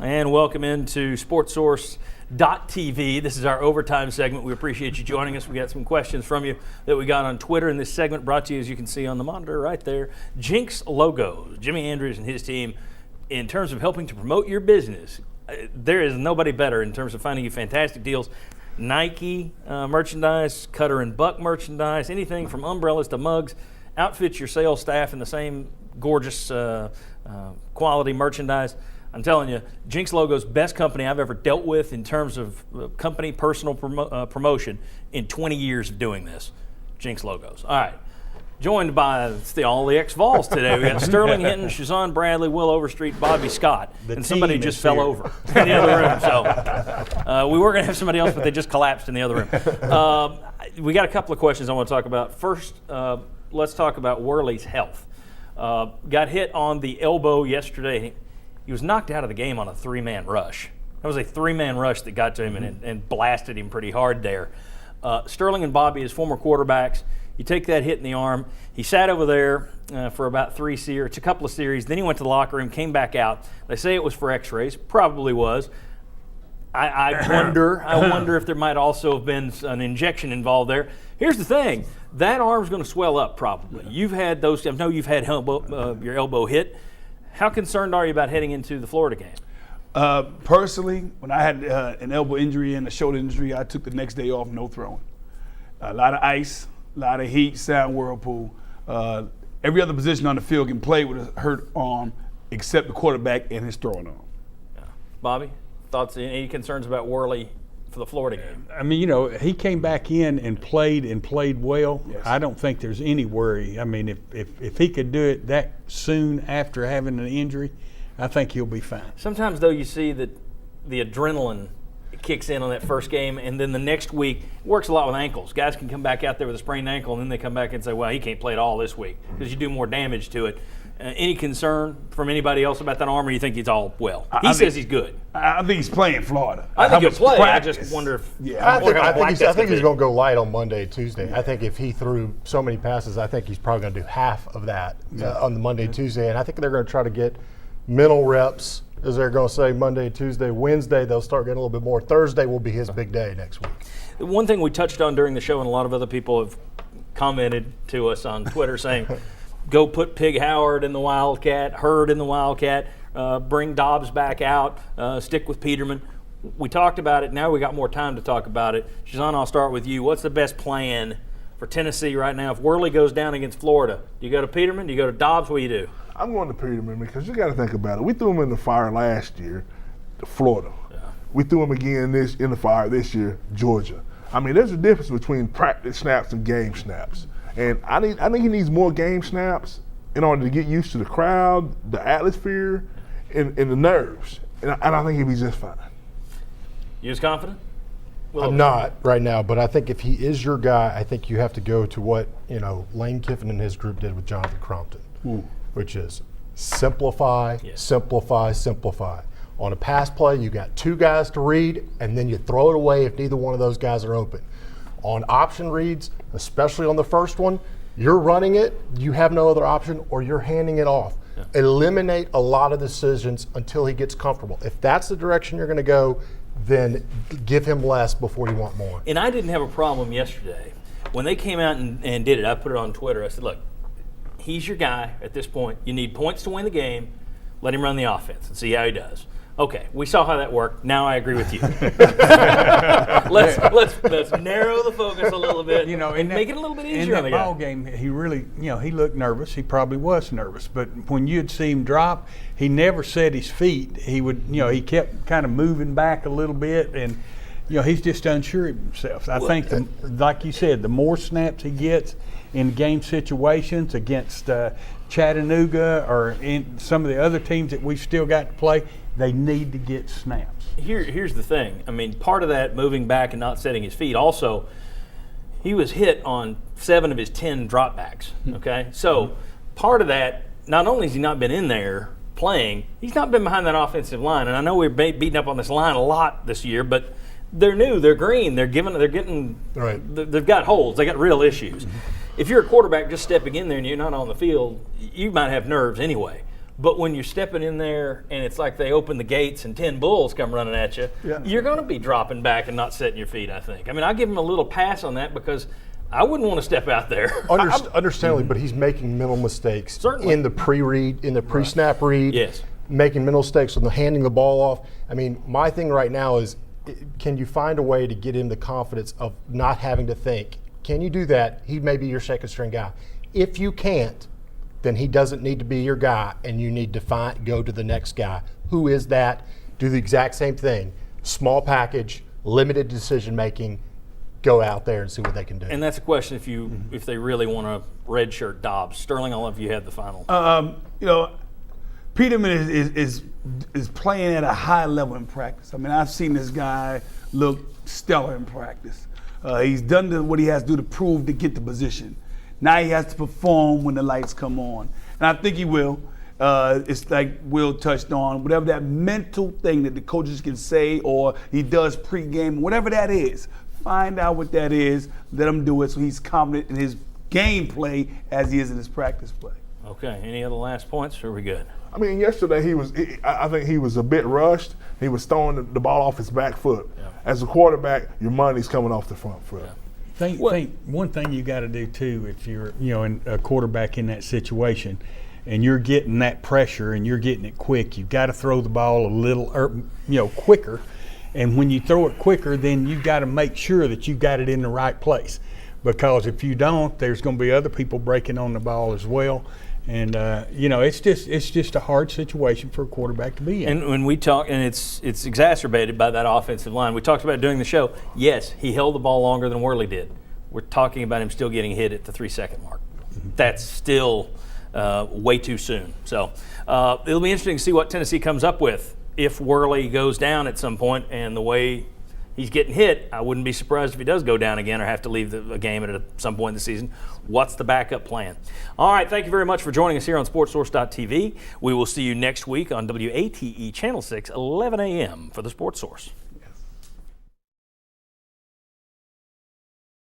And welcome into SportsSource.tv. This is our overtime segment. We appreciate you joining us. We got some questions from you that we got on Twitter. And this segment brought to you, as you can see on the monitor right there, Jinx Logos. Jimmy Andrews and his team, in terms of helping to promote your business, there is nobody better in terms of finding you fantastic deals. Nike merchandise, Cutter and Buck merchandise, anything from umbrellas to mugs. Outfit your sales staff in the same gorgeous quality merchandise. I'm telling you, Jinx Logos, best company I've ever dealt with in terms of company personal promotion in 20 years of doing this. Jinx Logos. All right. Joined by all the ex-Vols today. We got Sterling Hinton, Shazon Bradley, Will Overstreet, Bobby Scott, and somebody just fell over in the other room. So we were going to have somebody else, but they just collapsed in the other room. We got a couple of questions I want to talk about. First, let's talk about Worley's health. Got hit on the elbow yesterday. He was knocked out of the game on a three-man rush. That was a three-man rush that got to him and blasted him pretty hard there. Sterling and Bobby, his former quarterbacks, you take that hit in the arm. He sat over there for about a couple of series. Then he went to the locker room, came back out. They say it was for x-rays. Probably was. I wonder if there might also have been an injection involved there. Here's the thing. That arm's going to swell up probably. You've had those. I know you've had your elbow hit. How concerned are you about heading into the Florida game? Personally, when I had an elbow injury and a shoulder injury, I took the next day off, no throwing. A lot of ice, a lot of heat, sound whirlpool. Every other position on the field can play with a hurt arm except the quarterback and his throwing arm. Yeah. Bobby, thoughts, any concerns about Worley for the Florida game? I mean, he came back in and played well. Yes. I don't think there's any worry. I mean, if he could do it that soon after having an injury, I think he'll be fine. Sometimes, though, you see that the adrenaline kicks in on that first game, and then the next week, it works a lot with ankles. Guys can come back out there with a sprained ankle, and then they come back and say, well, he can't play at all this week because you do more damage to it. Any concern from anybody else about that arm, or you think he's all well? He says he's good. I think he's playing Florida. I think he'll play. Practice. I just wonder if I think he's going to go light on Monday, Tuesday. I think if he threw so many passes, I think he's probably going to do half of that on the Monday, Tuesday. And I think they're going to try to get mental reps, as they're going to say, Monday, Tuesday, Wednesday. They'll start getting a little bit more. Thursday will be his big day next week. One thing we touched on during the show, and a lot of other people have commented to us on Twitter saying, go put Pig Howard in the Wildcat, Hurd in the Wildcat, bring Dobbs back out, stick with Peterman. We talked about it. Now we got more time to talk about it. Shazon, I'll start with you. What's the best plan for Tennessee right now? If Worley goes down against Florida, do you go to Peterman? Do you go to Dobbs? What do you do? I'm going to Peterman because you got to think about it. We threw him in the fire last year, Florida. Yeah. We threw him again in the fire this year, Georgia. I mean, there's a difference between practice snaps and game snaps. And I think he needs more game snaps in order to get used to the crowd, the atmosphere, and the nerves. And I think he'll be just fine. You as confident? I'm not right now, but I think if he is your guy, I think you have to go to what Lane Kiffin and his group did with Jonathan Crompton, which is simplify, simplify, simplify. On a pass play, you got two guys to read, and then you throw it away if neither one of those guys are open. On option reads, especially on the first one, you're running it, you have no other option, or you're handing it off. Yeah. Eliminate a lot of decisions until he gets comfortable. If that's the direction you're going to go, then give him less before you want more. And I didn't have a problem yesterday. When they came out and did it, I put it on Twitter. I said, look, he's your guy at this point. You need points to win the game. Let him run the offense and see how he does. Okay, we saw how that worked. Now I agree with you. let's narrow the focus a little bit. And make it a little bit easier on the guy. In that ball game, he really, he looked nervous. He probably was nervous. But when you'd see him drop, he never set his feet. He would, he kept kind of moving back a little bit, and he's just unsure of himself. I think, like you said, the more snaps he gets in game situations against Chattanooga or in some of the other teams that we've still got to play, they need to get snaps. Here's the thing. I mean, part of that moving back and not setting his feet, also, he was hit on 7 of his 10 dropbacks, okay? So part of that, not only has he not been in there playing, he's not been behind that offensive line. And I know we're beating up on this line a lot this year, but they're new, they're green, they've got holes, they got real issues. If you're a quarterback just stepping in there and you're not on the field, you might have nerves anyway. But when you're stepping in there and it's like they open the gates and 10 bulls come running at you, you're going to be dropping back and not setting your feet, I think. I mean, I give him a little pass on that because I wouldn't want to step out there. Understandably, but he's making mental mistakes Certainly. in the pre-read, in the pre-snap read. Yes. Making mental mistakes on the handing the ball off. I mean, my thing right now is, can you find a way to get him the confidence of not having to think? Can you do that? He may be your second string guy. If you can't, then he doesn't need to be your guy, and you need to go to the next guy. Who is that? Do the exact same thing. Small package, limited decision making. Go out there and see what they can do. And that's a question if they really want to redshirt Dobbs. Sterling, I'll let you have the final. You know, Peterman is playing at a high level in practice. I mean, I've seen this guy look stellar in practice. He's done what he has to do to prove to get the position. Now he has to perform when the lights come on. And I think he will. It's like Will touched on, whatever that mental thing that the coaches can say or he does pregame, whatever that is, find out what that is, let him do it so he's confident in his gameplay as he is in his practice play. Okay, any other last points, or are we good? I mean, yesterday I think he was a bit rushed. He was throwing the ball off his back foot. Yeah. As a quarterback, your money's coming off the front foot. Yeah. Think one thing you got to do too, if you're in a quarterback in that situation, and you're getting that pressure and you're getting it quick, you've got to throw the ball a little quicker. And when you throw it quicker, then you've got to make sure that you got it in the right place, because if you don't, there's going to be other people breaking on the ball as well. And it's just a hard situation for a quarterback to be in. And when we talk, and it's exacerbated by that offensive line. We talked about it during the show. Yes, he held the ball longer than Worley did. We're talking about him still getting hit at the 3-second mark. That's still way too soon. So it'll be interesting to see what Tennessee comes up with if Worley goes down at some point, and the way he's getting hit, I wouldn't be surprised if he does go down again or have to leave the game at some point in the season. What's the backup plan? All right, thank you very much for joining us here on SportsSource.tv. We will see you next week on WATE Channel 6, 11 a.m. for the Sports Source.